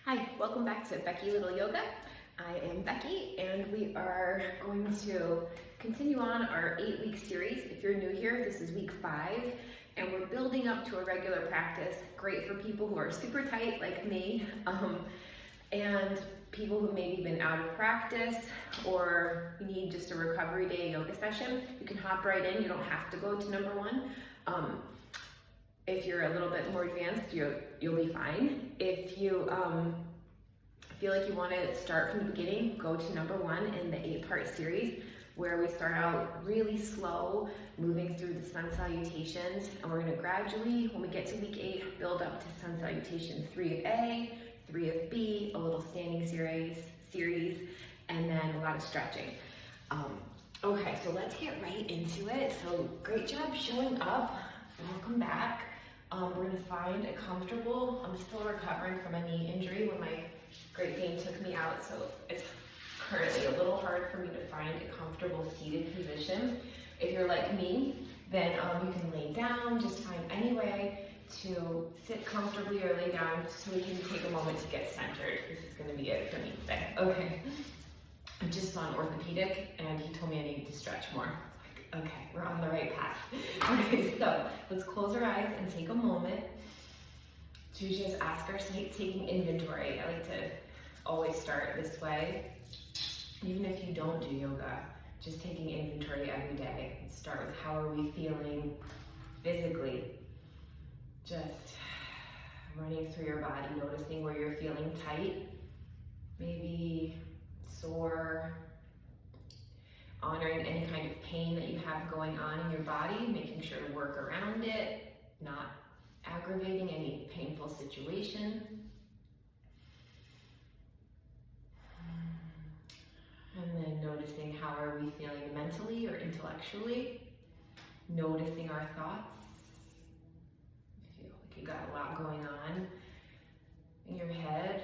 Hi, welcome back to Becky Little Yoga. I am Becky and we are going to continue on our 8-week series. If you're new here, this is week 5 and we're building up to a regular practice. Great for people who are super tight like me and people who maybe been out of practice or you need just a recovery day yoga session. You can hop right in, you don't have to go to number 1. If you're a little bit more advanced, you'll be fine. If you feel like you want to start from the beginning, go to number 1 in the 8-part series where we start out really slow, moving through the Sun Salutations, and we're going to gradually, when we get to week 8, build up to Sun Salutation 3 of A, 3 of B, a little standing series, and then a lot of stretching. Okay, so let's get right into it. So great job showing up. Welcome back. We're going to find a comfortable, I'm still recovering from a knee injury when my Great Dane took me out, so it's currently a little hard for me to find a comfortable seated position. If you're like me, then you can lay down, just find any way to sit comfortably or lay down so we can take a moment to get centered. This is going to be it for me today. Okay. I just saw an orthopedic and he told me I needed to stretch more. Okay, we're on the right path. Okay, so let's close our eyes and take a moment to just ask ourselves, taking inventory. I like to always start this way. Even if you don't do yoga, just taking inventory every day. Let's start with how are we feeling physically. Just running through your body, noticing where you're feeling tight, maybe sore, honoring any kind of pain that you have going on in your body, making sure to work around it, not aggravating any painful situation. And then noticing how are we feeling mentally or intellectually, noticing our thoughts. Feel like you got a lot going on in your head.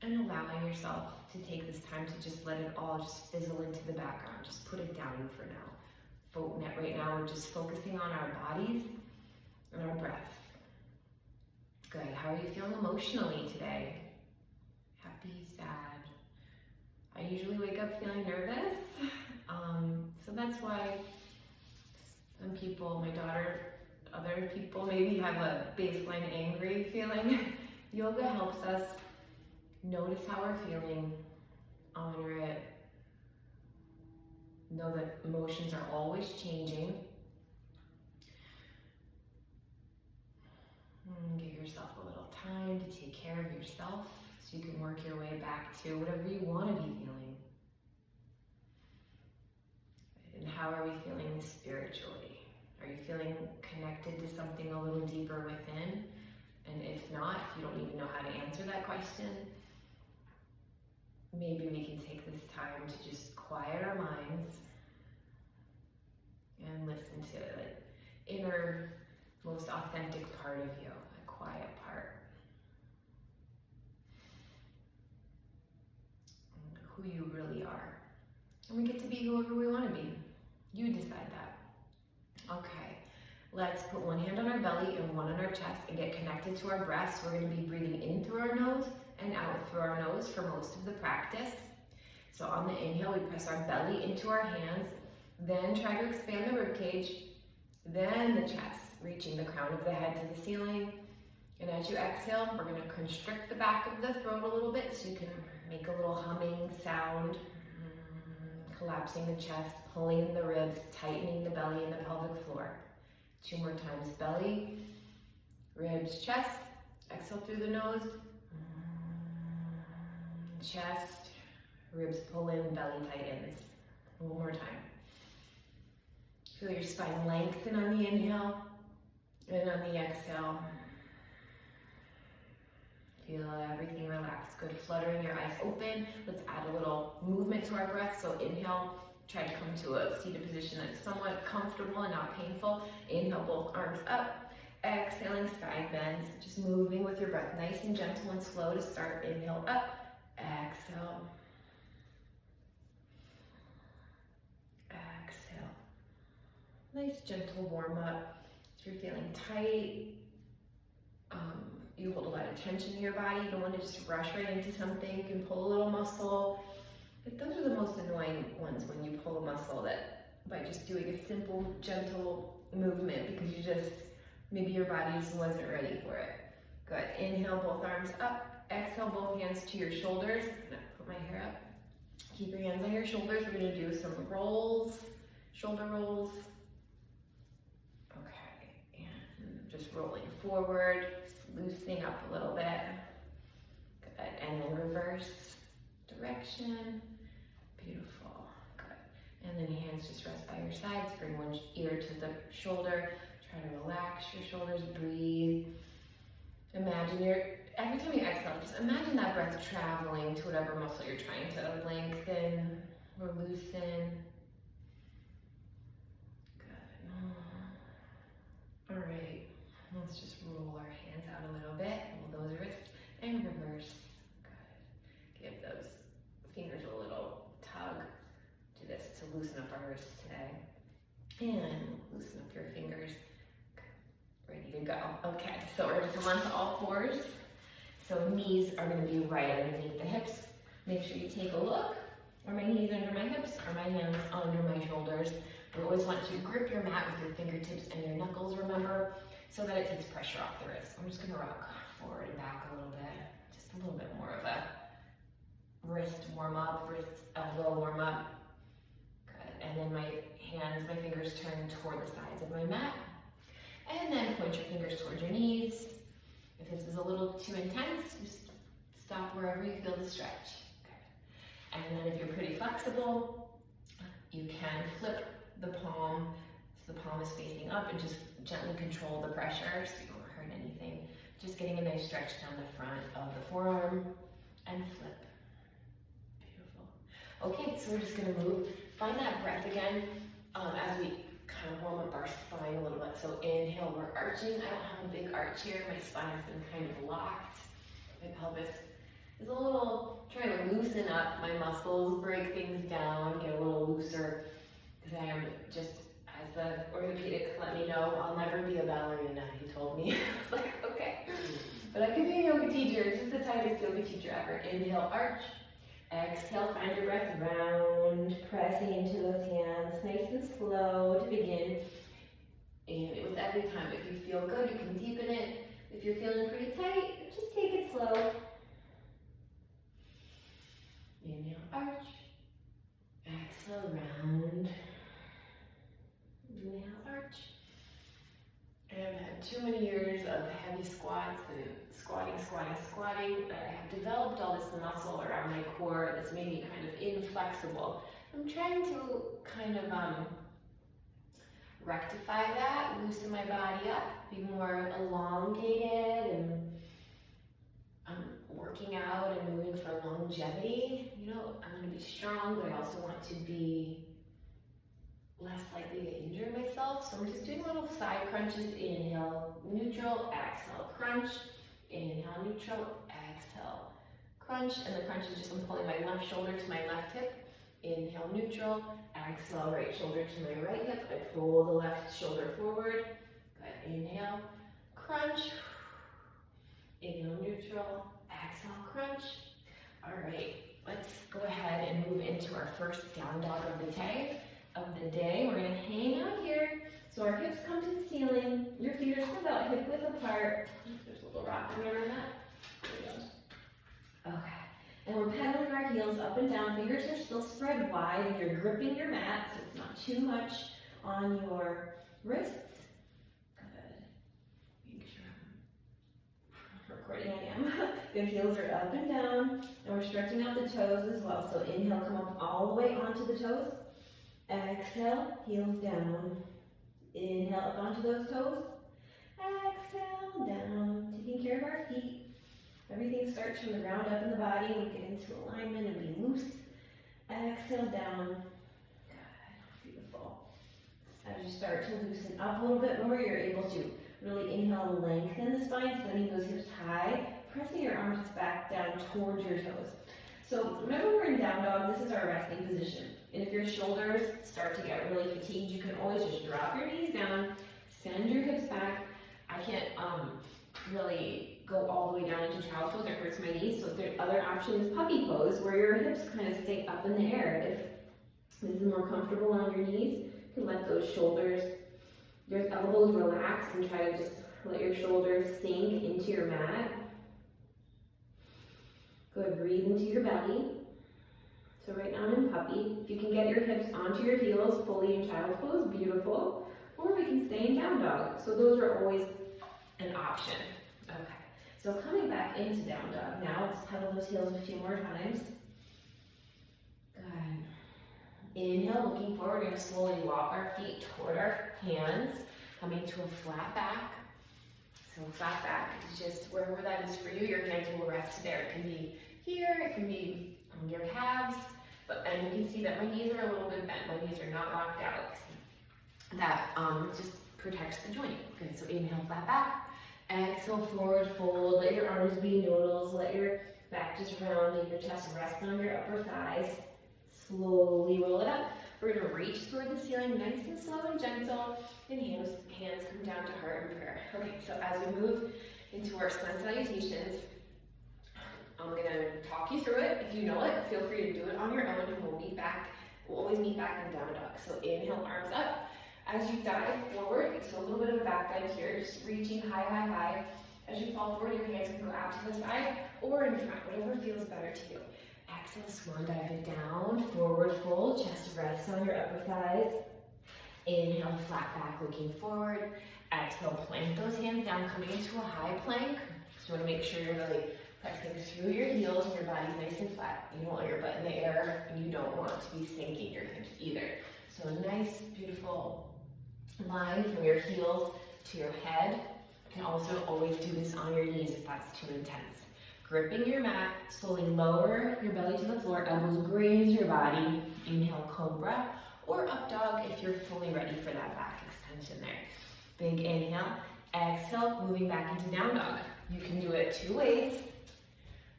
And allowing yourself to take this time to just let it all just fizzle into the background. Just put it down for now. Right now we're just focusing on our bodies and our breath. Good. How are you feeling emotionally today? Happy, sad? I usually wake up feeling nervous. So that's why some people, my daughter, other people maybe have a baseline angry feeling. Yoga helps us notice how we're feeling, honor it, know that emotions are always changing. Give yourself a little time to take care of yourself so you can work your way back to whatever you want to be feeling. And how are we feeling spiritually? Are you feeling connected to something a little deeper within? And if not, if you don't even know how to answer that question, maybe we can take this time to just quiet our minds and listen to the inner, most authentic part of you, a quiet part. Who you really are. And we get to be whoever we want to be. You decide that. Okay, let's put one hand on our belly and one on our chest and get connected to our breath. So we're going to be breathing in through our nose and out through our nose for most of the practice. So on the inhale, we press our belly into our hands, then try to expand the rib cage, then the chest, reaching the crown of the head to the ceiling. And as you exhale, we're going to constrict the back of the throat a little bit so you can make a little humming sound, collapsing the chest, pulling in the ribs, tightening the belly and the pelvic floor. 2 more times, belly, ribs, chest, exhale through the nose, chest, ribs pull in, belly tightens. One more time. Feel your spine lengthen on the inhale and on the exhale. Feel everything relax. Good. Fluttering your eyes open. Let's add a little movement to our breath. So inhale, try to come to a seated position that's somewhat comfortable and not painful. Inhale, both arms up. Exhaling, side bends. Just moving with your breath. Nice and gentle and slow to start. Inhale up. Exhale. Exhale. Nice gentle warm up. If you're feeling tight, tension in your body. You don't want to just rush right into something. You can pull a little muscle. But those are the most annoying ones, when you pull a muscle that by just doing a simple, gentle movement, because you just, maybe your body just wasn't ready for it. Good. Inhale, both arms up. Exhale, both hands to your shoulders. I'm gonna put my hair up. Keep your hands on your shoulders. We're gonna do some rolls, shoulder rolls. Okay, and just rolling forward, loosening up a little bit. Good. And then reverse direction. Beautiful. Good. And then hands just rest by your sides. Bring one ear to the shoulder. Try to relax your shoulders. Breathe. Imagine every time you exhale, just imagine that breath traveling to whatever muscle you're trying to lengthen or loosen. Good. All right. Let's just roll our hands out a little bit. Roll those wrists and reverse. Good. Give those fingers a little tug to this to loosen up our wrists today. And loosen up your fingers. Ready to go. Okay, so we're going to come onto all fours. So knees are going to be right underneath the hips. Make sure you take a look. Are my knees under my hips? Are my hands under my shoulders? You always want to grip your mat with your fingertips and your knuckles, remember, so that it takes pressure off the wrist. I'm just going to rock forward and back a little bit. Just a little bit more of a wrist warm up, wrist elbow warm up. Good. And then my hands, my fingers turn toward the sides of my mat. And then point your fingers towards your knees. If this is a little too intense, just stop wherever you feel the stretch. Okay. And then if you're pretty flexible, you can flip the palm so the palm is facing up and just gently control the pressure so you don't hurt anything. Just getting a nice stretch down the front of the forearm and flip. Beautiful. Okay, so we're just gonna move. Find that breath again as we kind of warm up our spine a little bit. So inhale, we're arching. I don't have a big arch here. My spine has been kind of locked. My pelvis is a little, trying to loosen up my muscles, break things down, get a little looser. Because I am just, as the orthopedic let me know, I'll never be a ballerina, he told me. I was like, okay. But I could be a yoga teacher, just the tightest yoga teacher ever. Inhale, arch. Exhale, find your breath round, pressing into those hands, nice and slow to begin. And with every time, if you feel good, you can deepen it. If you're feeling pretty tight, just take it slow. Inhale, arch. Exhale, round. Inhale, arch. And I've had too many years of heavy squats and squatting, that I have developed all this muscle around my core that's made me kind of inflexible. I'm trying to kind of rectify that, loosen my body up, be more elongated, and working out and moving for longevity. You know, I want to be strong, but I also want to be less likely to injure myself. So I'm just doing little side crunches. Inhale, neutral, exhale, crunch. Inhale, neutral, exhale, crunch. And the crunch is just I'm pulling my left shoulder to my left hip. Inhale, neutral, exhale, right shoulder to my right hip. I pull the left shoulder forward. Good. Inhale, crunch. Inhale, neutral, exhale, crunch. All right, let's go ahead and move into our first down dog of the day. We're gonna hang out here. So our hips come to the ceiling. Your feet are still about hip width apart. There's a little rock around that. There we go. Okay. And we're pedaling our heels up and down. Fingers are still spread wide, and you're gripping your mat, so it's not too much on your wrists. Good. Make sure I'm recording. I am. The heels are up and down, and we're stretching out the toes as well. So inhale, come up all the way onto the toes. Exhale, heels down. Inhale up onto those toes. Exhale, down. Taking care of our feet. Everything starts from the ground up in the body. We get into alignment and be loose. Exhale, down. Good. Beautiful. As you start to loosen up a little bit more, you're able to really inhale, lengthen the spine, sending those hips high, pressing your arms back down towards your toes. So remember, we're in down dog. This is our resting position. And if your shoulders start to get really fatigued, you can always just drop your knees down, send your hips back. I can't really go all the way down into child's pose. It hurts my knees. So the other option is puppy pose, where your hips kind of stay up in the air. If this is more comfortable on your knees, you can let those shoulders, your elbows relax and try to just let your shoulders sink into your mat. Good, breathe into your belly. So right now I'm in puppy. If you can get your hips onto your heels fully in child's pose, beautiful. Or we can stay in down dog. So those are always an option. Okay, so coming back into down dog now, let's pedal those heels a few more times. Good. Inhale, looking forward, we're gonna slowly walk our feet toward our hands, coming to a flat back. So flat back is just wherever that is for you. Your hands will rest there. It can be here, it can be on your calves, and you can see that my knees are a little bit bent. My knees are not locked out. That just protects the joint. Good, so inhale, flat back. Exhale, forward fold. Let your arms be noodles. Let your back just round and your chest rest on your upper thighs. Slowly roll it up. We're gonna reach toward the ceiling, nice and slow and gentle. And hands come down to heart and prayer. Okay, so as we move into our Sun Salutations, I'm gonna talk you through it. If you know it, feel free to do it on your own, and we'll always meet back in down dog. So inhale, arms up. As you dive forward, so a little bit of a back bend here, just reaching high, high, high. As you fall forward, your hands can go out to the side or in front, whatever feels better to you. Exhale, swan dive it down, forward fold, chest rests on your upper thighs. Inhale, flat back, looking forward. Exhale, plank those hands down, coming into a high plank. So you want to make sure you're really pressing through your heels and your body's nice and flat. You don't want your butt in the air, and you don't want to be sinking your hips either. So a nice, beautiful line from your heels to your head. You can also always do this on your knees if that's too intense. Gripping your mat, slowly lower your belly to the floor, elbows graze your body. Inhale, cobra, or up dog if you're fully ready for that back extension there. Big inhale, exhale, moving back into down dog. You can do it two ways.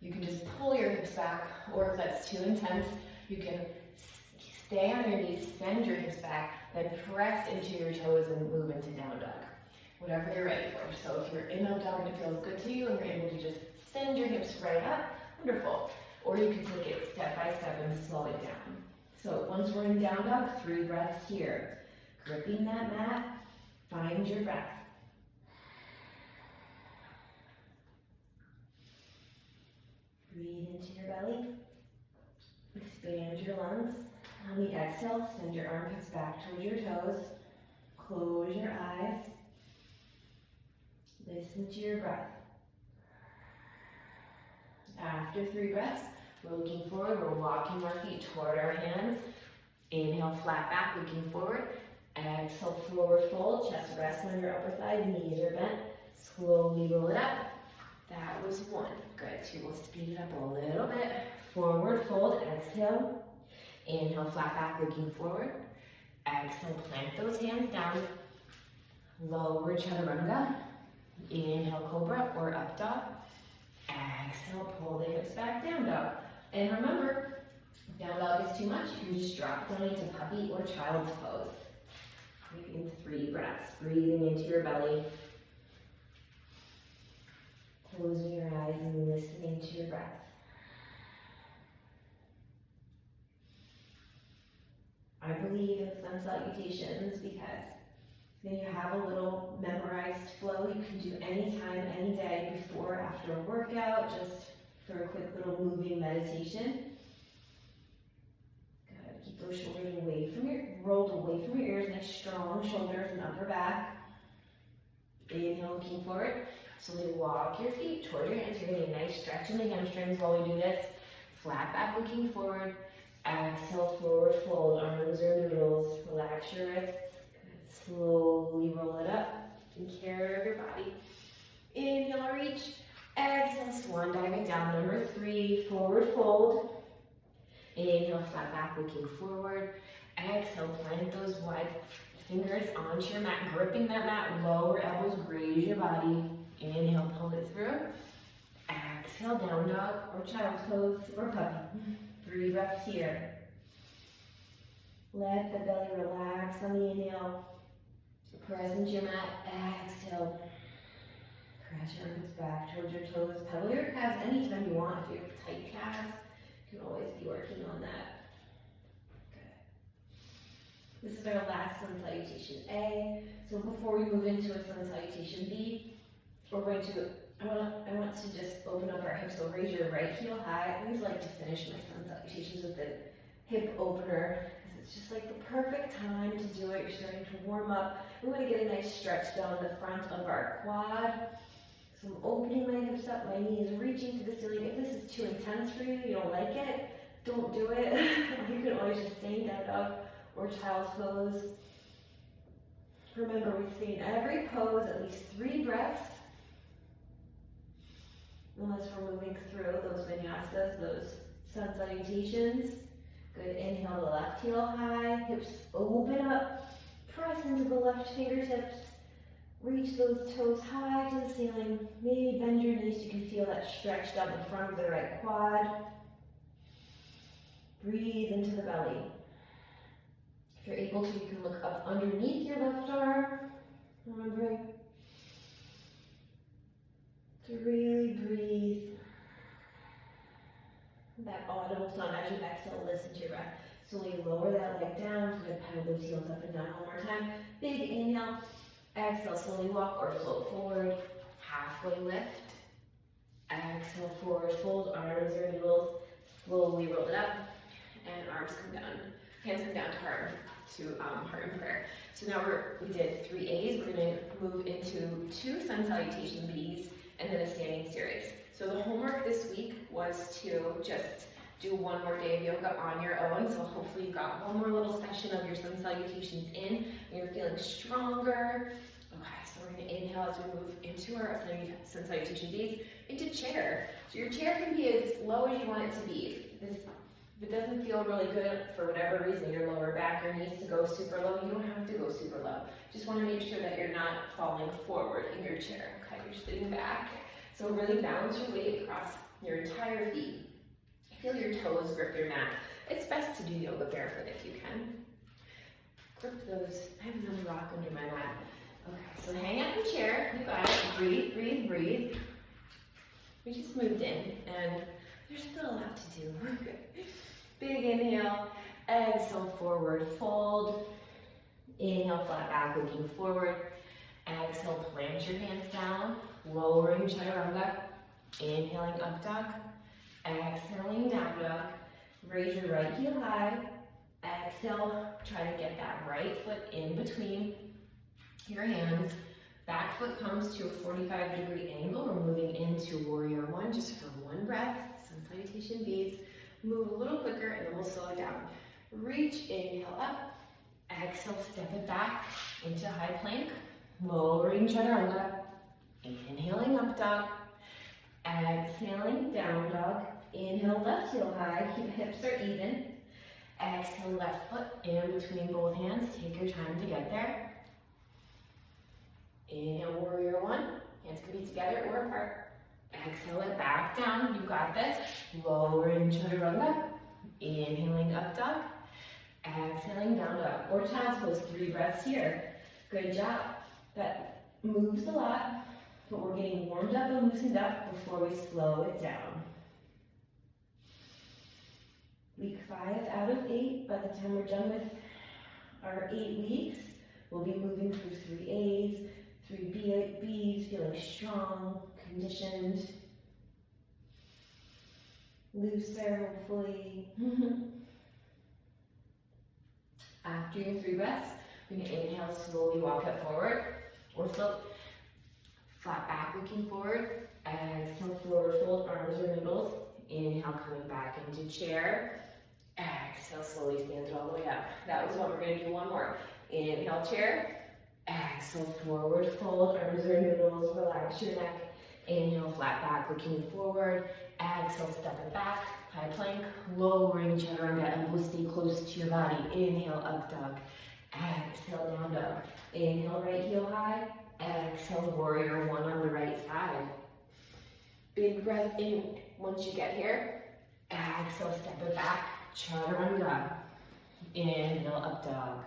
You can just pull your hips back, or if that's too intense, you can stay on your knees, send your hips back, then press into your toes and move into down dog. Whatever you're ready for. So if you're in up dog and it feels good to you and you're able to just send your hips right up, wonderful. Or you can take it step by step and slow it down. So once we're in down dog, 3 breaths here. Gripping that mat, find your breath. Breathe into your belly. Expand your lungs. On the exhale, send your armpits back towards your toes. Close your eyes. Listen to your breath. After 3 breaths, we're looking forward. We're walking our feet toward our hands. Inhale, flat back, looking forward. Exhale, forward fold. Chest rests on your upper thigh. Knees are bent. Slowly roll it up. That was 1. Good. 2. We'll speed it up a little bit. Forward fold. Exhale. Inhale, flat back, looking forward. Exhale, plant those hands down. Lower chaturanga. Inhale, cobra or up dog. Exhale, pull the hips back, down dog. And remember, down dog is too much. You can just drop down into puppy or child's pose. Taking 3 breaths, breathing into your belly. Closing your eyes and listening to your breath. I believe in Sun Salutations because then you have a little memorized flow you can do anytime, any day, before, after a workout, just for a quick little moving meditation. Good. Keep those shoulders rolled away from your ears, nice strong shoulders and upper back. Inhale, looking forward. Slowly walk your feet toward your hands. You're getting a nice stretch in the hamstrings while we do this. Flat back, looking forward. Exhale, forward fold. Arms are noodles. Relax your wrists. Good. Slowly roll it up. Take care of your body. Inhale, reach. Exhale, swan dive it down. Number 3, forward fold. Inhale, flat back, looking forward. Exhale, plant those wide fingers onto your mat, gripping that mat. Lower elbows, graze your body. Inhale, pull it through. Exhale, down dog or child's pose or puppy. 3 breaths here. Let the belly relax on the inhale. Press into your mat. Exhale. Press your arms back towards your toes. Pedal your calves anytime you want. If you have tight calves, you can always be working on that. Good. This is our last Sun Salutation A. So before we move into a Sun Salutation B, we're going to, I want to just open up our hips. So raise your right heel high. I always like to finish my Sun Salutations with the hip opener, because it's just like the perfect time to do it. You're starting to warm up. We want to get a nice stretch down the front of our quad. So I'm opening my hips up, my knee is reaching to the ceiling. If this is too intense for you, you don't like it, don't do it. You can always just stay in down dog or child's pose. Remember, we stay in every pose at least 3 breaths. Unless we're moving through those vinyasas, those Sun Salutations. Good, inhale the left heel high, hips open up, press into the left fingertips, reach those toes high to the ceiling, maybe bend your knees so you can feel that stretch down the front of the right quad. Breathe into the belly. If you're able to, you can look up underneath your left arm, remembering to really breathe. That audible sound as you exhale, listen to your breath. Slowly lower that leg down. Good, pedal those heels up and down one more time. Big inhale. Exhale, slowly walk or float forward. Halfway lift. Exhale, forward fold, arms or noodles. Slowly roll it up. And arms come down. Hands come down to heart and prayer. So now we did 3 A's. We're going to move into 2 Sun Salutation B's and then a standing series. So the homework this week was to just do 1 more day of yoga on your own. So hopefully you got 1 more little session of your Sun Salutations in, and you're feeling stronger. Okay, so we're going to inhale as we move into our Sun Salutation B's into chair. So your chair can be as low as you want it to be. If it doesn't feel really good for whatever reason, your lower back or needs to go super low, you don't have to go super low. Just want to make sure that you're not falling forward in your chair. Okay, you're sitting back. So really balance your weight across your entire feet. Feel your toes grip your mat. It's best to do yoga barefoot if you can. Grip those. I have another rock under my mat. Okay, so hang out in the chair. You got it. Breathe, breathe, breathe. We just moved in, and there's still a lot to do. Good. Big inhale. Exhale, forward fold. Inhale, flat back, looking forward. Exhale, plant your hands down. Lowering chaturanga, inhaling up dog, exhaling down dog, raise your right heel high, exhale, try to get that right foot in between your hands, back foot comes to a 45-degree angle. We're moving into warrior 1 just for 1 breath, Sun Salutation B's. Move a little quicker and then we'll slow it down. Reach, inhale up, exhale, step it back into high plank, lowering chaturanga. Inhaling up dog, exhaling down dog, inhale left heel high, keep hips are even, exhale left foot in between both hands, take your time to get there. Inhale warrior 1, hands can be together or apart, exhale it back down, you got this, lowering chaturanga, inhaling up dog, exhaling down dog, or child's pose, 3 breaths here, good job, that moves a lot. But we're getting warmed up and loosened up before we slow it down. Week 5 out of 8, by the time we're done with our 8 weeks, we'll be moving through 3 A's, 3 B's, feeling strong, conditioned, looser, hopefully. After your 3 breaths, we're going to inhale, slowly walk it forward, or float. Flat back looking forward, exhale forward fold, arms or noodles, inhale coming back into chair, exhale slowly stand it all the way up. That was what we're going to do 1 more. Inhale chair, exhale forward fold, arms or noodles, relax your neck, inhale flat back looking forward, exhale step it back, high plank, lowering chaturanga, elbows stay close to your body, inhale up dog, exhale down dog, inhale right heel high, exhale, warrior 1 on the right side. Big breath in once you get here. Exhale, step it back, chaturanga. Inhale, up dog.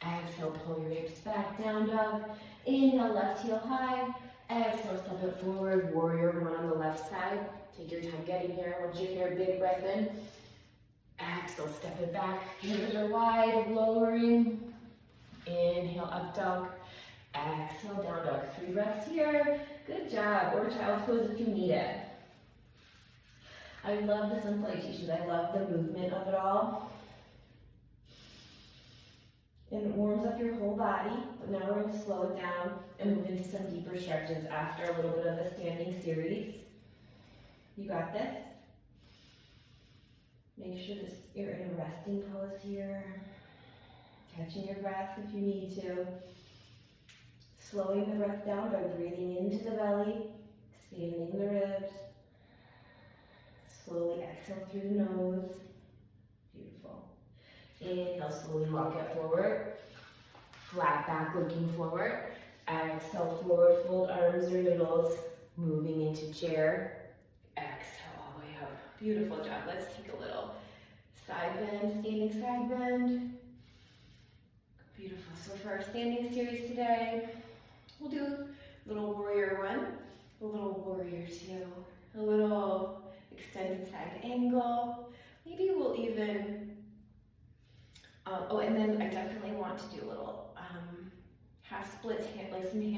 Exhale, pull your hips back, down dog. Inhale, left heel high. Exhale, step it forward, warrior one on the left side. Take your time getting here. Once you're here, big breath in. Exhale, step it back. Fingers are wide, lowering. Inhale, up dog. Exhale, down dog. 3 breaths here. Good job. Or child's pose if you need it. I love the Sun Salutations. I love the movement of it all. And it warms up your whole body, but now we're going to slow it down and move into some deeper stretches after a little bit of a standing series. You got this. Make sure you're in a resting pose here. Catching your breath if you need to. Slowing the breath down by breathing into the belly, expanding the ribs. Slowly exhale through the nose. Beautiful. Inhale, slowly walk it forward. Flat back, looking forward. Exhale, forward, fold arms or middles. Moving into chair. Exhale, all the way up. Beautiful job. Let's take a little side bend, standing side bend. Beautiful. So for our standing series today, we'll do a little warrior one, a little warrior two, a little extended side angle. Maybe we'll even, and then I definitely want to do a little half splits, like some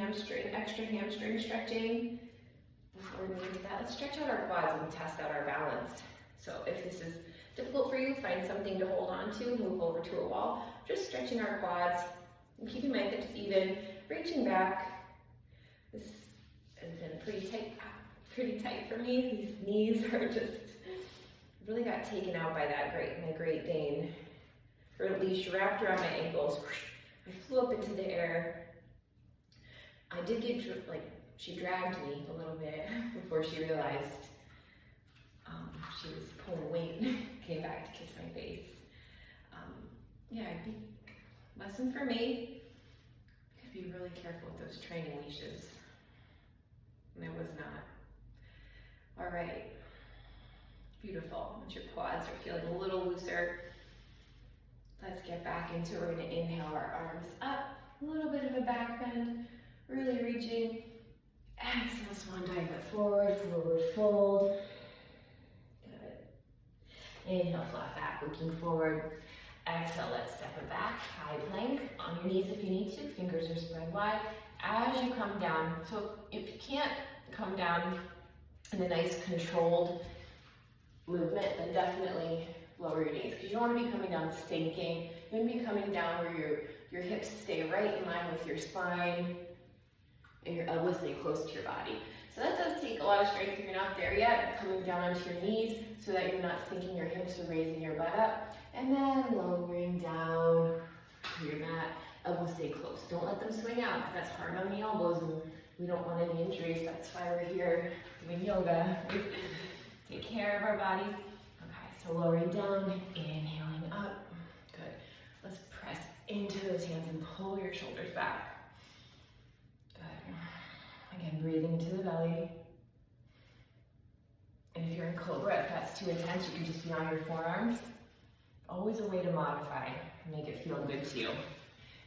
extra hamstring stretching. Before we move into that, let's stretch out our quads and test out our balance. So if this is difficult for you, find something to hold on to, move over to a wall. Just stretching our quads and keeping my hips even, reaching back. This has been pretty tight for me. These knees are just, really got taken out by that my Great Dane. Her leash wrapped around my ankles. I flew up into the air. I did get, she dragged me a little bit before she realized she was pulling weight. Came back to kiss my face. Lesson for me, could be really careful with those training leashes. And I was not. All right, beautiful. Once your quads are feeling a little looser, let's get back into it. We're gonna inhale our arms up, a little bit of a back bend, really reaching. Exhale, swan dive it forward, forward fold. Good. Inhale, flat back, looking forward. Exhale, let's step it back, high plank, on your knees if you need to, fingers are spread wide. As you come down, so if you can't come down in a nice controlled movement, then definitely lower your knees, because you don't want to be coming down sinking. You want to be coming down where your hips stay right in line with your spine, and your elbows stay close to your body. So that does take a lot of strength if you're not there yet, coming down onto your knees so that you're not sinking your hips or raising your butt up. And then lowering down to your mat, elbows stay close. Don't let them swing out, because that's hard on the elbows and we don't want any injuries. That's why we're here doing yoga. Take care of our bodies. Okay, so lowering down, inhaling up. Good. Let's press into those hands and pull your shoulders back. Good. Again, breathing into the belly. And if you're in cobra, if that's too intense, you can just be on your forearms. Always a way to modify and make it feel good to you.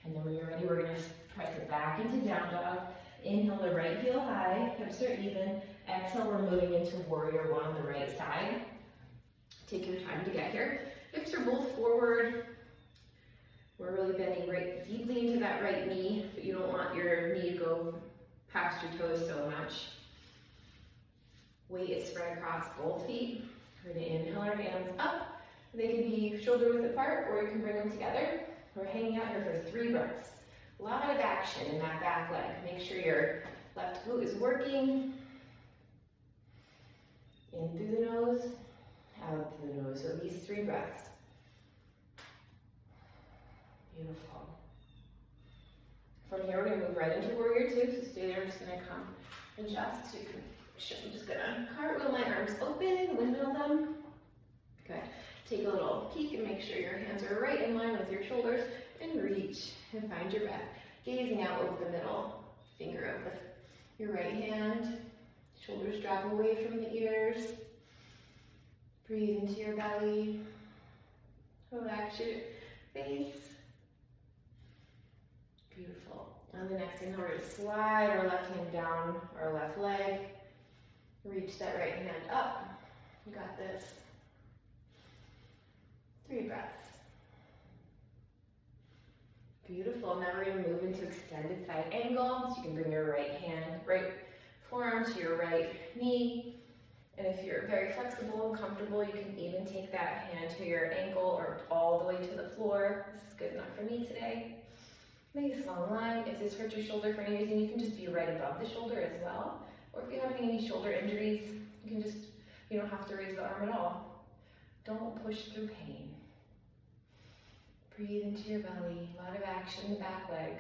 And then when you're ready, we're going to press it back into down dog. Inhale the right heel high, hips are even. Exhale, we're moving into warrior one on the right side. Take your time to get here. Hips are both forward. We're really bending right deeply into that right knee, but you don't want your knee to go past your toes so much. Weight is spread across both feet. We're going to inhale our hands up. They can be shoulder width apart, or you can bring them together. We're hanging out here for 3 breaths. A lot of action in that back leg. Make sure your left glute is working. In through the nose, out through the nose. So these 3 breaths. Beautiful. From here, we're going to move right into warrior two. So stay there. I'm just going to come adjust. So you can, I'm just going to cartwheel my arms open, windmill them. Good. Take a little peek and make sure your hands are right in line with your shoulders, and reach and find your breath. Gazing out over the middle finger of your right hand. Shoulders drop away from the ears. Breathe into your belly. Relax your face. Beautiful. On the next inhale, we're going to slide our left hand down our left leg. Reach that right hand up. You got this. 3 breaths. Beautiful. Now we're going to move into extended side angle. So you can bring your right forearm to your right knee. And if you're very flexible and comfortable, you can even take that hand to your ankle or all the way to the floor. This is good enough for me today. Nice long line. If this hurts your shoulder for any reason, you can just be right above the shoulder as well. Or if you're having any shoulder injuries, you don't have to raise the arm at all. Don't push through pain. Breathe into your belly. A lot of action in the back leg.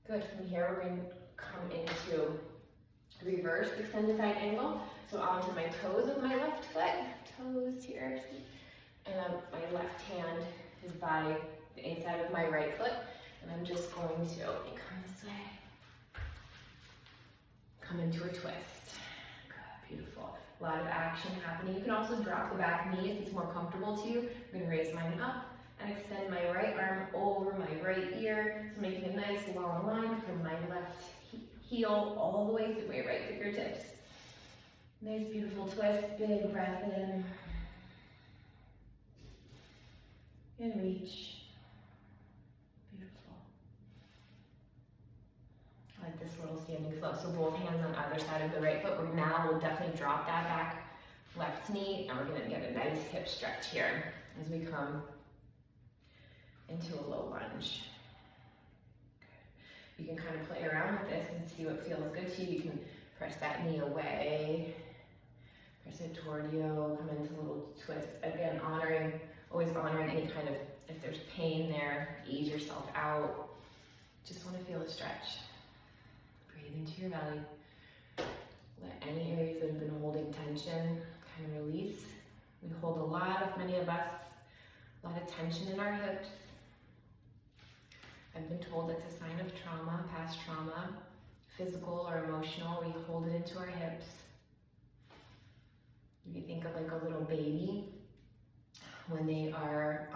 Good. From here, we're going to come into reverse extended side angle. So onto my toes of my left foot. Toes here. And my left hand is by the inside of my right foot. And I'm just going to come this way. Come into a twist. Good. Beautiful. A lot of action happening. You can also drop the back knee if it's more comfortable to you. I'm going to raise mine up and extend my right arm over my right ear. So making a nice long line from my left heel all the way through my right fingertips. Nice beautiful twist. Big breath in. And reach. Beautiful. I like this little standing flow. So both hands on either side of the right foot. We'll definitely drop that back left knee, and we're going to get a nice hip stretch here as we come into a low lunge. Good. You can kind of play around with this and see what feels good to you. You can press that knee away, press it toward you, come into a little twist. Again, always honoring any kind of, if there's pain there, ease yourself out. Just want to feel a stretch. Breathe into your belly. Let any areas that have been holding tension kind of release. We hold many of us, a lot of tension in our hips. I've been told it's a sign of trauma, past trauma, physical or emotional. We hold it into our hips. If you think of like a little baby, when they are,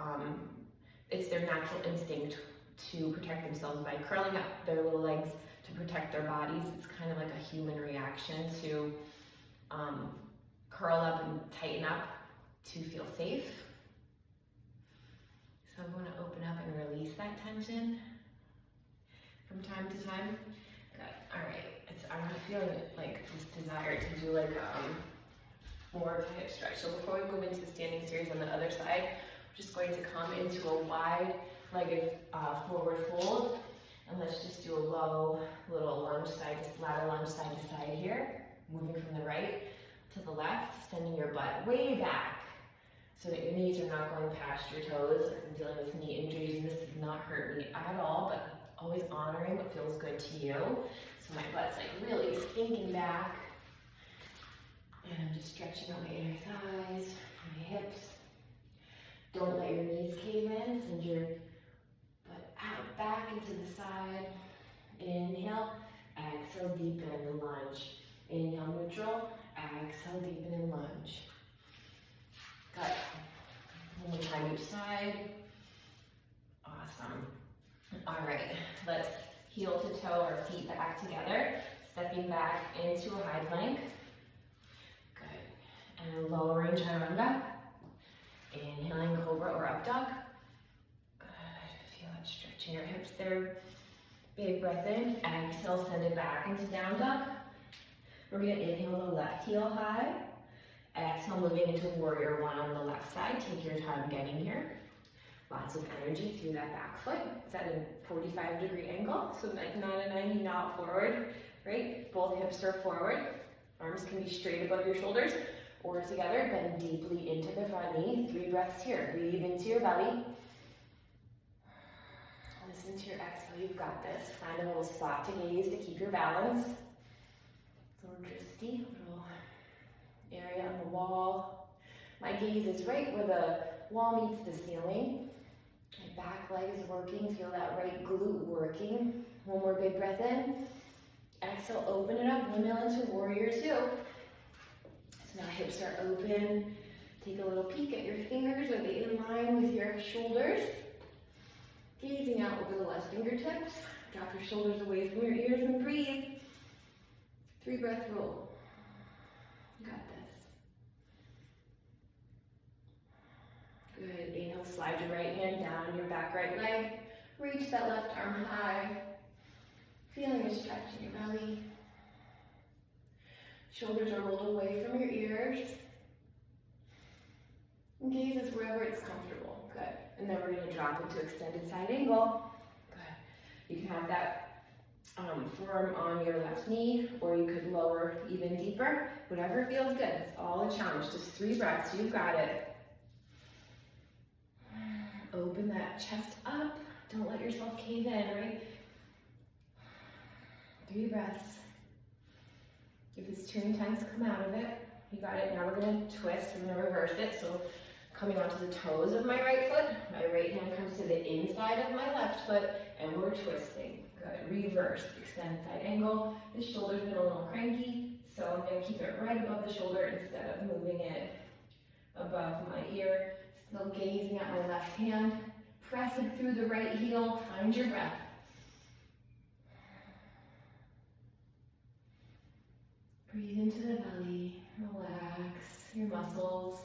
it's their natural instinct to protect themselves by curling up their little legs to protect their bodies. It's kind of like a human reaction to curl up and tighten up to feel safe. So I'm going to open up and release that tension from time to time. Good. All right. I'm feeling like this desire to do like more of a hip stretch. So before we move into the standing series on the other side, we're just going to come into a wide-legged forward fold. And let's just do a low little lunge ladder lunge side to side here. Moving from the right to the left, sending your butt way back so that your knees are not going past your toes. I'm dealing with knee injuries and this does not hurt me at all, but always honoring what feels good to you. So my butt's like really sinking back. And I'm just stretching out my inner thighs, my hips. Don't let your knees cave in. Send your butt out, back into the side. Inhale, exhale, deepen in the lunge. Inhale, neutral, exhale, deepen in lunge. Good. One more time each side. Awesome. All right, let's heel to toe our feet back together. Stepping back into a high plank. And lowering chaturanga. Inhaling cobra or up dog. Good. Feel it stretching your hips there. Big breath in. Exhale, send it back into down dog. We're going to inhale the left heel high. Exhale, moving into warrior one on the left side. Take your time getting here. Lots of energy through that back foot. It's at a 45-degree angle, so like not a 90 knot forward, right? Both hips are forward. Arms can be straight above your shoulders. Or together, bend deeply into the front knee. 3 breaths here. Breathe into your belly. Listen to your exhale. You've got this. Find a little spot to gaze to keep your balance. It's a little drifty, little area on the wall. My gaze is right where the wall meets the ceiling. My back leg is working. Feel that right glute working. One more big breath in. Exhale, open it up. Inhale into warrior two. Now hips are open. Take a little peek at your fingers. Are they in line with your shoulders? Gazing out over the left fingertips. Drop your shoulders away from your ears and breathe. 3-breath roll. You got this. Good. Inhale, slide your right hand down your back right leg. Reach that left arm high. Feeling a stretch in your belly. Shoulders are rolled away from your ears. And gaze is wherever it's comfortable. Good. And then we're going to drop into extended side angle. Good. You can have that forearm on your left knee, or you could lower even deeper. Whatever feels good. It's all a challenge. Just 3 breaths. You've got it. Open that chest up. Don't let yourself cave in, right? 3 breaths. If it's too intense, come out of it. You got it. Now we're going to twist. We're going to reverse it. So coming onto the toes of my right foot, my right hand comes to the inside of my left foot, and we're twisting. Good. Reverse. Extend side angle. The shoulder's been a little cranky, so I'm going to keep it right above the shoulder instead of moving it above my ear. Still gazing at my left hand. Pressing through the right heel. Find your breath. Breathe into the belly. Relax your muscles.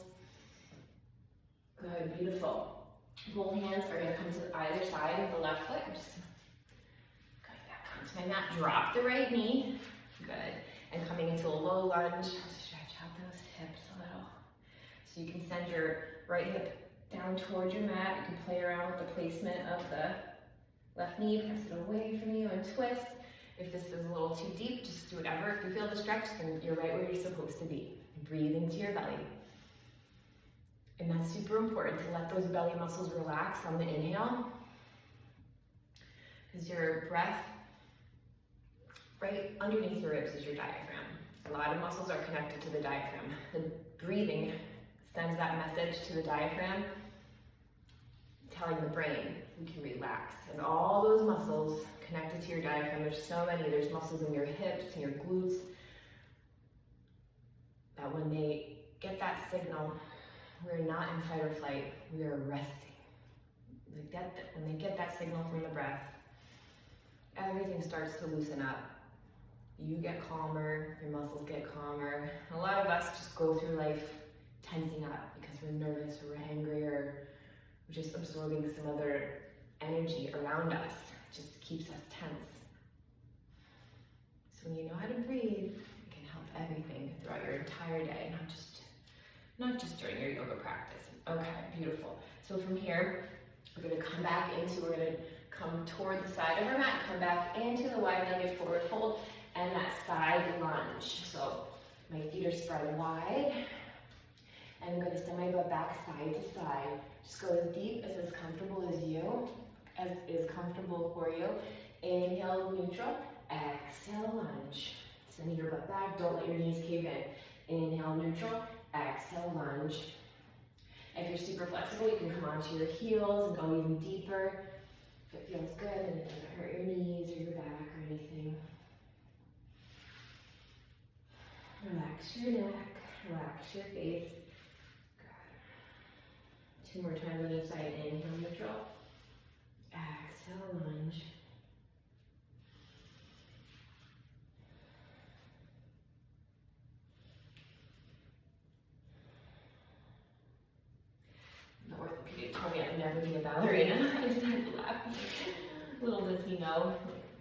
Good, beautiful. Both hands are going to come to either side of the left foot. Just going back onto my mat. Drop the right knee. Good. And coming into a low lunge. Stretch out those hips a little. So you can send your right hip down towards your mat. You can play around with the placement of the left knee. Press it away from you and twist. If this is a little too deep, just do whatever. If you feel the stretch, then you're right where you're supposed to be. Breathe into your belly. And that's super important to let those belly muscles relax on the inhale. Because your breath, right underneath your ribs is your diaphragm. A lot of muscles are connected to the diaphragm. The breathing sends that message to the diaphragm, telling the brain we can relax. And all those muscles connected to your diaphragm, there's so many. There's muscles in your hips and your glutes that when they get that signal, we're not in fight or flight, we are resting. When they get that signal from the breath, everything starts to loosen up. You get calmer, your muscles get calmer. A lot of us just go through life tensing up because we're nervous or we're angry or we're just absorbing some other energy around us. It just keeps us tense. So when you know how to breathe, it can help everything throughout your entire day, not just during your yoga practice. Okay, beautiful. So from here, we're going to come back into, we're going to come toward the side of our mat, come back into the wide-legged forward fold, and that side lunge. So my feet are spread wide, and I'm going to send my butt back side to side. Just go as deep as comfortable as you, as is comfortable for you. Inhale, neutral. Exhale, lunge. Send your butt back. Don't let your knees cave in. Inhale, neutral. Exhale, lunge. If you're super flexible, you can come onto your heels and go even deeper. If it feels good and it doesn't hurt your knees or your back or anything. Relax your neck. Relax your face. Good. 2 more times on this side. Inhale, neutral. Exhale, lunge. The orthopedic told me I'd never be a ballerina. I just had to laugh. Little does he know,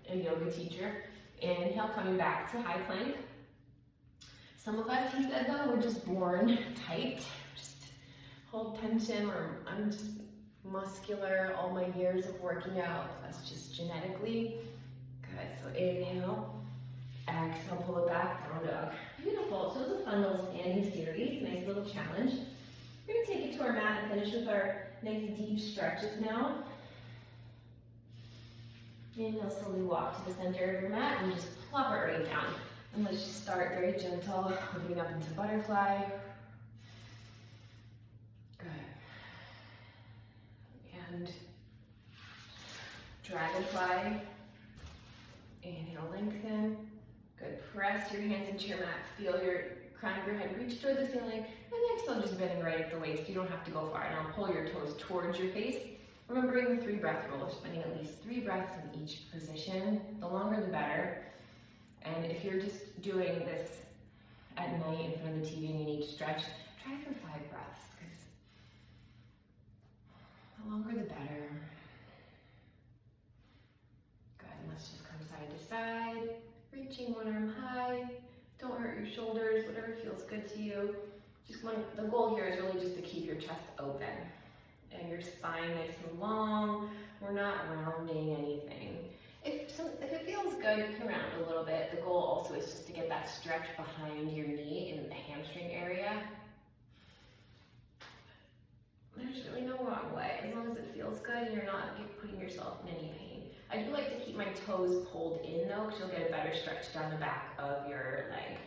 a yoga teacher. Inhale, coming back to high plank. Some of us, he said though, we're just born tight. Just hold tension, or I'm just muscular, all my years of working out. That's just genetically. Good, so inhale. Exhale, pull it back, down dog. Beautiful, so it was a fun little standing series, nice little challenge. We're going to take it to our mat and finish with our nice deep stretches now. Inhale, slowly walk to the center of your mat and just plop it right down. And let's just start very gentle, moving up into butterfly. Good. And dragonfly. Inhale, lengthen. Good. Press your hands into your mat. Feel your crown of your head reach toward the ceiling. And exhale, just bending right at the waist. You don't have to go far. Now pull your toes towards your face. Remembering the 3 breath rule, spending at least 3 breaths in each position. The longer the better. And if you're just doing this at night in front of the TV and you need to stretch, try for 5 breaths, because the longer the better. Good, and let's just come side to side, reaching one arm high. Don't hurt your shoulders, whatever feels good to you. The goal here is really just to keep your chest open and your spine nice and long. We're not rounding anything. If it feels good, you can round a little bit. The goal also is just to get that stretch behind your knee in the hamstring area. There's really no wrong way, as long as it feels good and you're not putting yourself in any pain. I do like to keep my toes pulled in though, because you'll get a better stretch down the back of your leg.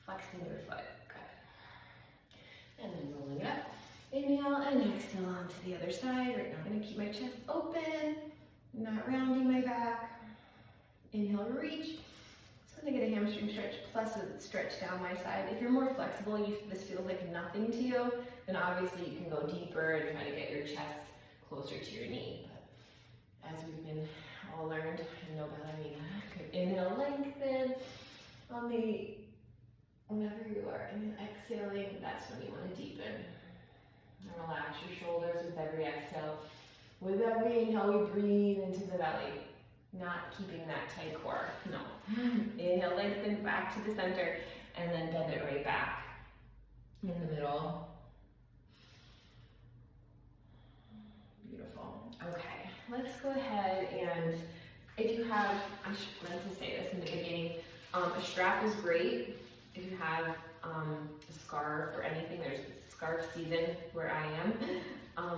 Flexing your foot, good. And then rolling it up. Inhale and exhale onto the other side. Right now I'm gonna keep my chest open, not rounding my back. Inhale, reach. So I'm gonna get a hamstring stretch plus a stretch down my side. If you're more flexible, this feels like nothing to you, then obviously you can go deeper and try to get your chest closer to your knee. But as we've been all learned, and no ballerina, inhale, lengthen. Whenever you are exhaling, that's when you want to deepen. And relax your shoulders with every exhale. With every inhale, we breathe into the belly, not keeping that tight core, no. Inhale, lengthen back to the center, and then bend it right back in the middle. Beautiful. Okay, let's go ahead and if you have, I meant to say this in the beginning, a strap is great. If you have a scarf or anything, there's scarf season where I am.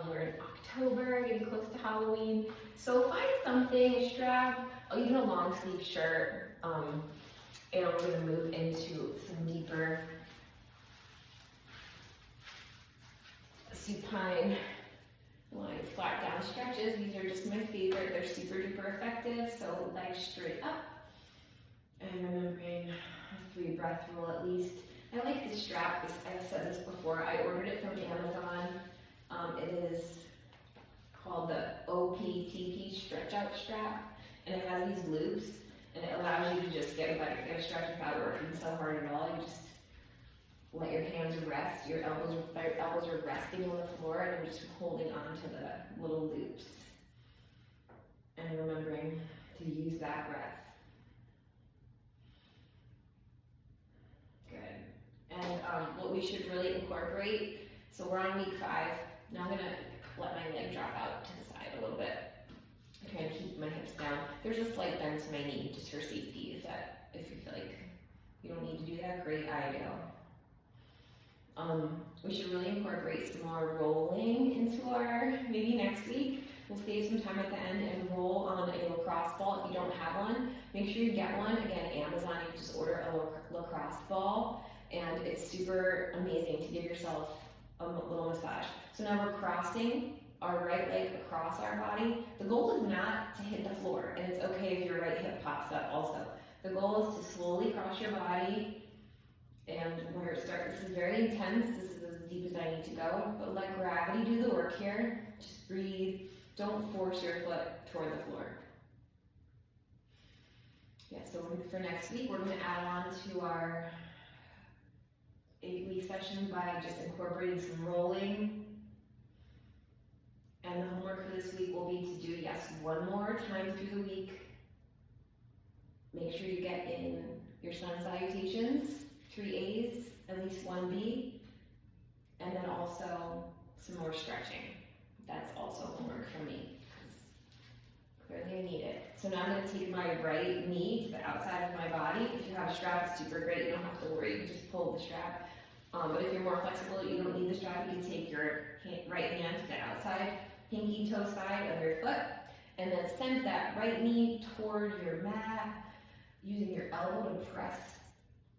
We're in October, getting close to Halloween. So find something, a strap, or even a long sleeve shirt. And we're gonna move into some deeper supine lying flat down stretches. These are just my favorite. They're super duper effective. So legs straight up. And remembering a 3 breath rule at least. I like this strap. I've said this before. I ordered it from Amazon. It is called the OPTP stretch out strap, and it has these loops, and it allows you to just get a stretch without working so hard at all. You just let your hands rest. Your elbows are resting on the floor, and you're just holding on to the little loops. And remembering to use that breath. And what we should really incorporate, so we're on week 5. Now I'm gonna let my leg drop out to the side a little bit. I'm trying to keep my hips down. There's a slight bend to my knee just for safety. If you feel like you don't need to do that, great idea. We should really incorporate some more rolling into maybe next week. We'll save some time at the end and roll on a lacrosse ball. If you don't have one, make sure you get one. Again, Amazon, you can just order a lacrosse ball. And it's super amazing to give yourself a little massage. So now we're crossing our right leg across our body. The goal is not to hit the floor, and it's okay if your right hip pops up also. The goal is to slowly cross your body, and where it starts, this is very intense, this is as deep as I need to go, but let gravity do the work here. Just breathe, don't force your foot toward the floor. Yeah, so for next week, we're gonna add on to our 8-week session by just incorporating some rolling. And the homework for this week will be to do, yes, 1 more time through the week. Make sure you get in your Sun Salutations, 3 A's, at least 1 B, and then also some more stretching. That's also homework for me, because clearly I need it. So now I'm going to take my right knee to the outside of my body. If you have a strap, it's super great. You don't have to worry. You can just pull the strap. But if you're more flexible, you don't need the strap. You can take your right hand to the outside, pinky toe side of your foot, and then send that right knee toward your mat, using your elbow to press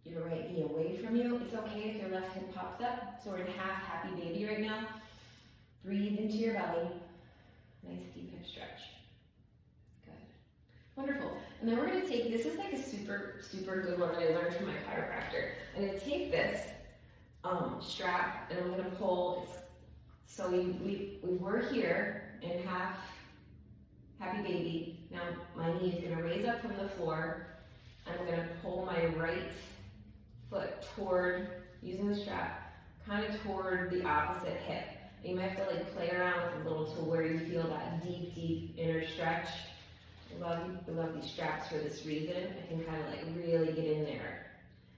your right knee away from you. It's okay if your left hip pops up. So we're in half happy baby right now. Breathe into your belly. Nice deep hip stretch. Good. Wonderful. And then we're going to take, this is like a super, super good one that I learned from my chiropractor. I'm going to take this strap and I'm going to pull, so we're here, in half happy baby. Now my knee is gonna raise up from the floor. I'm gonna pull my right foot toward, using the strap, kind of toward the opposite hip. And you might have to like play around with a little to where you feel that deep, deep inner stretch. I love these straps for this reason. I can kind of like really get in there.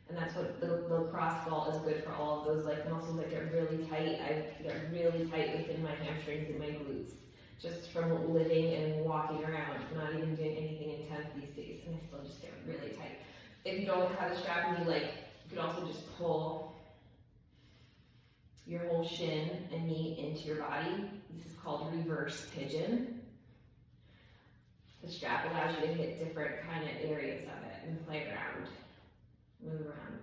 And that's what the lacrosse ball is good for, all of those like muscles that get really tight. I get really tight within my hamstrings and my glutes, just from living and walking around, not even doing anything intense these days, and I still just get really tight. If you don't have a strap and you could also just pull your whole shin and knee into your body. This is called reverse pigeon. The strap allows you to hit different kind of areas of it and play around, move around,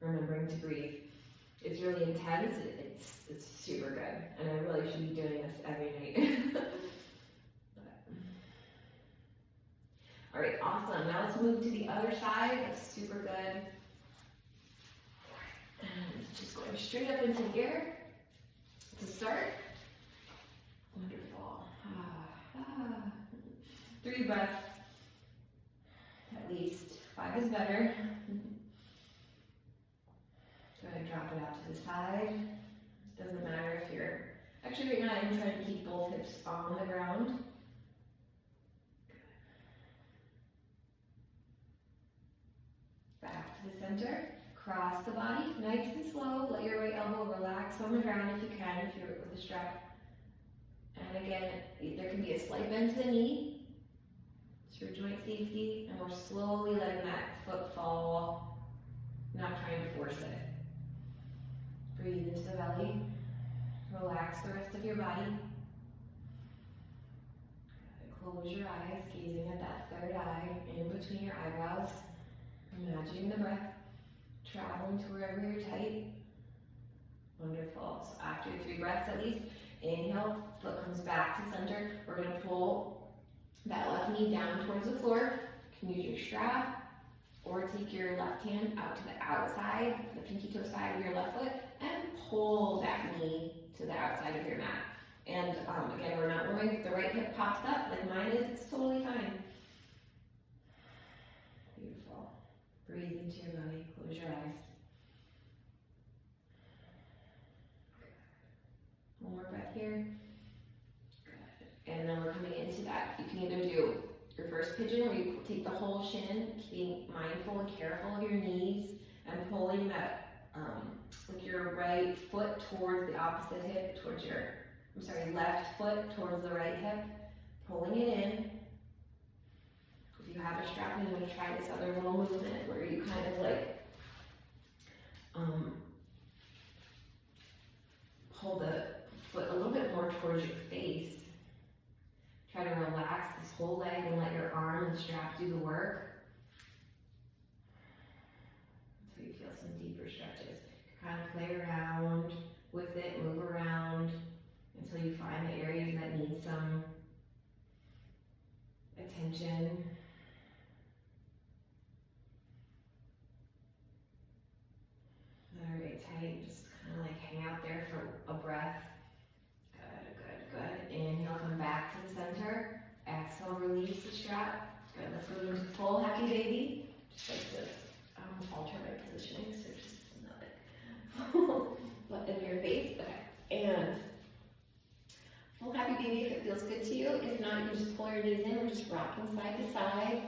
remembering to breathe. It's really intense, it's super good, and I really should be doing this every night. All right, awesome. Now let's move to the other side. That's super good. And just going straight up into here to start. Wonderful. 3 breaths. At least 5 is better. Go ahead and drop it out to the side. Doesn't matter if you're, actually right now I'm trying to keep both hips on the ground. Back to the center, cross the body, nice and slow. Let your right elbow relax on the ground if you can, if you're with a strap. And again, there can be a slight bend to the knee. It's for joint safety, and we're slowly letting that foot fall, not trying to force it. Breathe into the belly. Relax the rest of your body. Close your eyes, gazing at that third eye in between your eyebrows. Imagining the breath traveling to wherever you're tight. Wonderful. So after 3 breaths at least, inhale, foot comes back to center. We're going to pull that left knee down towards the floor. You can use your strap or take your left hand out to the outside, the pinky toe side of your left foot, and pull that knee to the outside of your mat. And again, we're not worrying if the right hip pops up like mine is. It's totally fine. Beautiful. Breathe into your belly. Close your eyes. One more breath here. Good. And then we're coming into that. You can either do reverse pigeon, where you take the whole shin, being mindful and careful of your knees, and pulling that with your right foot towards the opposite hip, towards your, left foot towards the right hip, pulling it in. If you have a strap, you want to try this other little movement where you kind of pull the foot a little bit more towards your face. Try to relax this whole leg and let your arm and strap do the work. Until you feel some deeper stretches. Kind of play around with it, move around until you find the areas that need some attention. Alright, tight. Just kind of like hang out there for a breath. Good. Inhale, come back to the center. Exhale, release the strap. Good. Let's go into full happy baby. Just like this. Alter my positioning, so just another butt in your face. Okay. And full happy baby if it feels good to you. If not, you can just pull your knees in and just rocking side to side.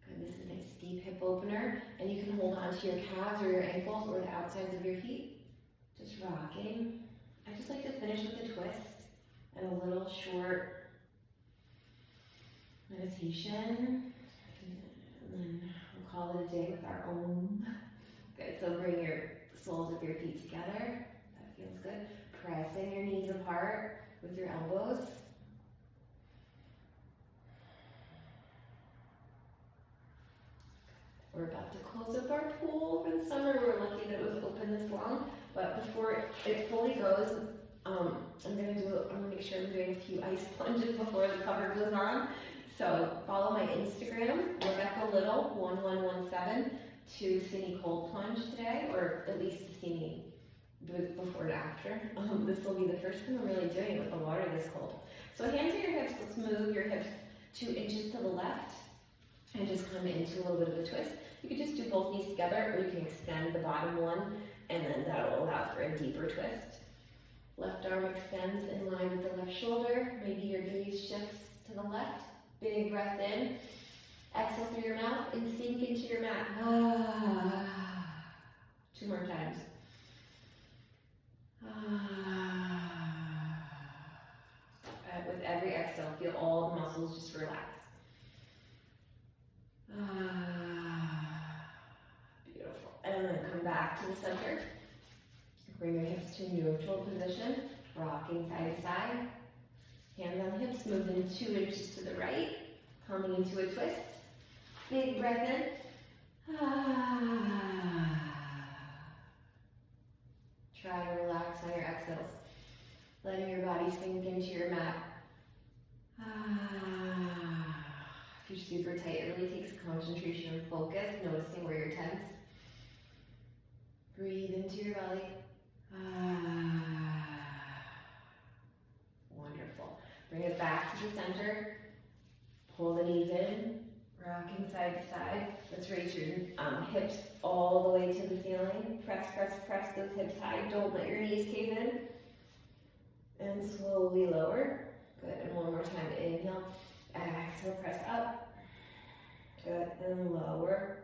Good. This is a deep hip opener, and you can hold onto your calves or your ankles or the outsides of your feet. Just rocking. I just like to finish with a twist and a little short meditation. And then we'll call it a day with our own. Good. So bring your soles of your feet together. That feels good. Pressing your knees apart with your elbows. We're about to close up our pool for the summer. We're lucky that it was open this long. But before it fully goes, I'm gonna make sure I'm doing a few ice plunges before the cover goes on. So follow my Instagram, Rebecca Little 1117 to see me cold plunge today, or at least to see me do it before and after. This will be the first time I'm really doing it with the water this cold. So hands at your hips, let's move your hips 2 inches to the left and just come into a little bit of a twist. You could just do both knees together, or you can extend the bottom one, and then that'll allow for a deeper twist. Left arm extends in line with the left shoulder. Maybe your gaze shifts to the left. Big breath in. Exhale through your mouth and sink into your mat. 2 more times. With every exhale, feel all the muscles just relax. Beautiful. And then come back to the center. Bring your hips to neutral position. Rocking side to side. Hands on hips, move them 2 inches to the right. Coming into a twist. Big breath in. Try to relax on your exhales. Letting your body sink into your mat. If you're super tight, it really takes concentration and focus, noticing where you're tense. Breathe into your belly. Wonderful. Bring it back to the center. Pull the knees in. Rocking side to side. Let's raise your hips all the way to the ceiling. Press, press, press those hips high. Don't let your knees cave in. And slowly lower. Good. And one more time. Inhale. Exhale. Press up. Good. And lower.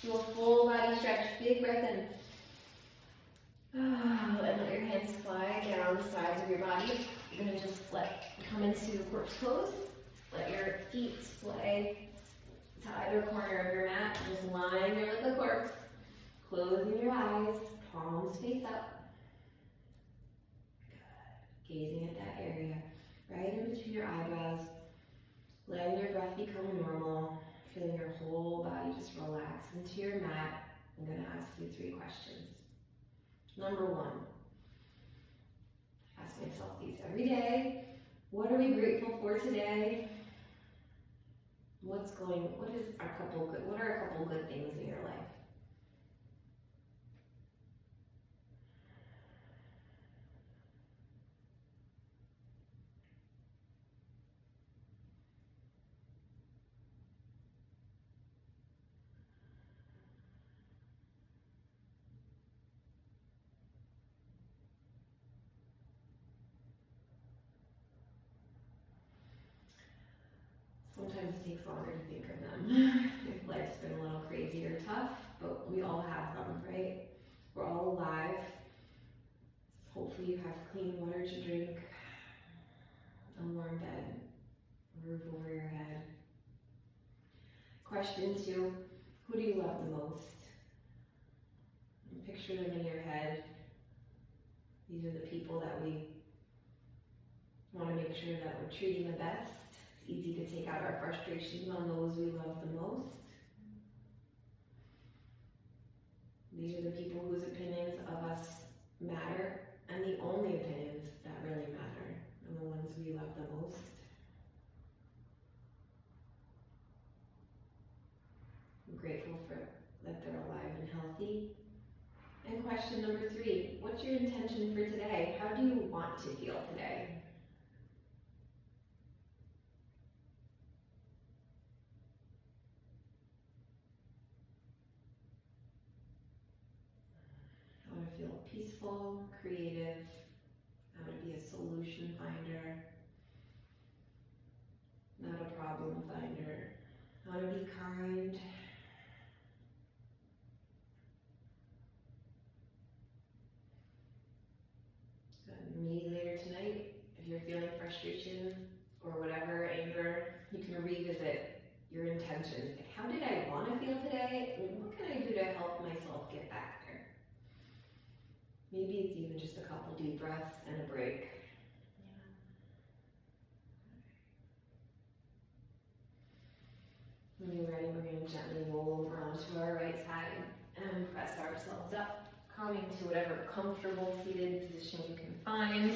Do a full body stretch. Big breath in. And let your hands fly down the sides of your body. You're going to just come into corpse pose. Let your feet sway to either corner of your mat. Just lying there like a corpse. Closing your eyes. Palms face up. Good. Gazing at that area. Right in between your eyebrows. Letting your breath become normal. Feeling your whole body just relax into your mat. I'm going to ask you 3 questions. Number 1. Ask myself these every day. What are we grateful for today? What are a couple good things in your life? Sometimes it takes longer to think of them if life's been a little crazy or tough, but we all have them, right? We're all alive. Hopefully you have clean water to drink, a warm bed, a roof over your head. Question 2, who do you love the most? And picture them in your head. These are the people that we want to make sure that we're treating the best. It's easy to take out our frustrations on those we love the most. These are the people whose opinions of us matter, and the only opinions that really matter, and the ones we love the most. I'm grateful for that they're alive and healthy. And question number 3, what's your intention for today? How do you want to feel today? I want to feel peaceful, creative. I want to be a solution finder, not a problem finder. I want to be kind. Maybe later tonight, if you're feeling frustration or whatever, anger, you can revisit your intentions. Like, how did I want to feel today? And what can I do to help myself get back there? Maybe it's even just a couple deep breaths and a break. When you're ready, we're going to gently roll over onto our right side and press ourselves up, coming to whatever comfortable seated position you can find.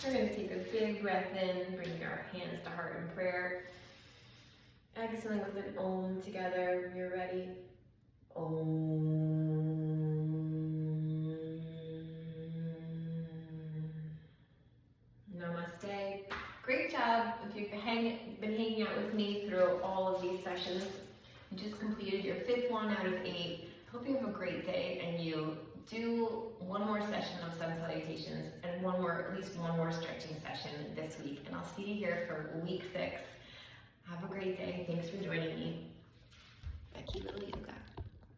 We're going to take a big breath in, bringing our hands to heart in prayer. Exhaling with an Om together when you're ready. Om. been hanging out with me through all of these sessions. You just completed your 5th one out of 8. Hope you have a great day and you do one more session of Sun Salutations and at least one more stretching session this week. And I'll see you here for week 6. Have a great day. Thanks for joining me. Becky Little Yoga.